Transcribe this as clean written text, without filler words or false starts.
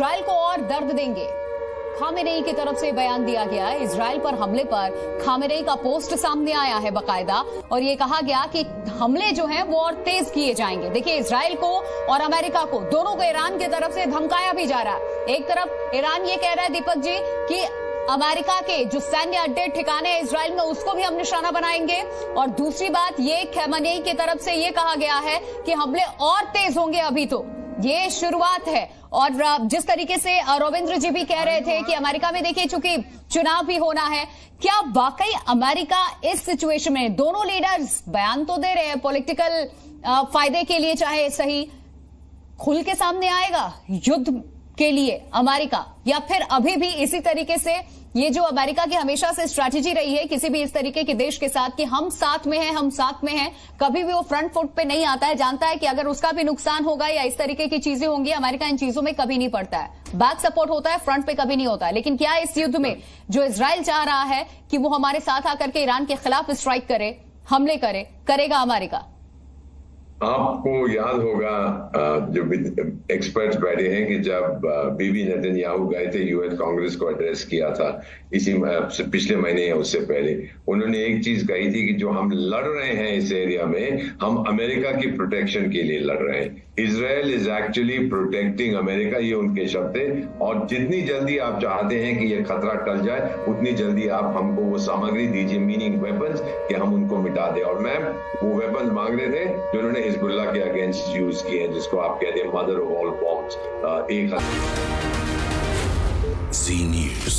Israel को और दर्द देंगे। खामेनेई की तरफ से बयान दिया गया है। इजराइल पर हमले पर खामेनेई का पोस्ट सामने आया है बकायदा, और ये कहा गया कि हमले जो हैं वो और तेज किए जाएंगे। देखिए, इजराइल को और अमेरिका को, दोनों को ईरान की तरफ से धमकाया भी जा रहा है। एक तरफ ईरान ये कह रहा है दीपक जी कि अमेरिका के जो सैन्य अड्डे ठिकाने हैं इजराइल में उसको भी हम निशाना बनाएंगे, और दूसरी बात ये खामेनेई की तरफ से ये कहा गया है कि हमले और तेज होंगे, अभी तो ये शुरुआत है। और जिस तरीके से रविंद्र जी भी कह रहे थे कि अमेरिका में देखिए चूंकि चुनाव भी होना है, क्या वाकई अमेरिका इस सिचुएशन में, दोनों लीडर्स बयान तो दे रहे हैं पॉलिटिकल फायदे के लिए चाहे सही, खुल के सामने आएगा युद्ध के लिए अमेरिका, या फिर अभी भी इसी तरीके से ये जो अमेरिका की हमेशा से स्ट्रैटेजी रही है किसी भी इस तरीके के देश के साथ कि हम साथ में हैं, हम साथ में हैं, कभी भी वो फ्रंट फुट पे नहीं आता है, जानता है कि अगर उसका भी नुकसान होगा या इस तरीके की चीजें होंगी, अमेरिका इन चीजों में कभी नहीं पड़ता है, बैक सपोर्ट होता है, फ्रंट पे कभी नहीं होता है। लेकिन क्या इस युद्ध में जो इजराइल चाह रहा है कि वो हमारे साथ आकर के ईरान के खिलाफ स्ट्राइक करे, हमले करे, करेगा अमेरिका? आपको याद होगा जो एक्सपर्ट्स बैठे हैं कि जब बीबी नेतन्याहू गए थे यूएस कांग्रेस को एड्रेस किया था इसी पिछले महीने या उससे पहले, उन्होंने एक चीज कही थी कि जो हम लड़ रहे हैं इस एरिया में, हम अमेरिका की प्रोटेक्शन के लिए लड़ रहे हैं। Israel is actually protecting America, ये उनके शब्द थे। और जितनी जल्दी आप चाहते हैं कि ये खतरा टल जाए, उतनी जल्दी आप हमको वो सामग्री दीजिए, मीनिंग वेपन्स, कि हम उनको मिटा दें। और मैम वो वेपन्स मांग रहे थे जो उन्होंने हिजबुल्लाह के अगेंस्ट यूज किए हैं, जिसको आप कहते हैं मदर ऑफ ऑल बॉम्ब्स। एक Zee News.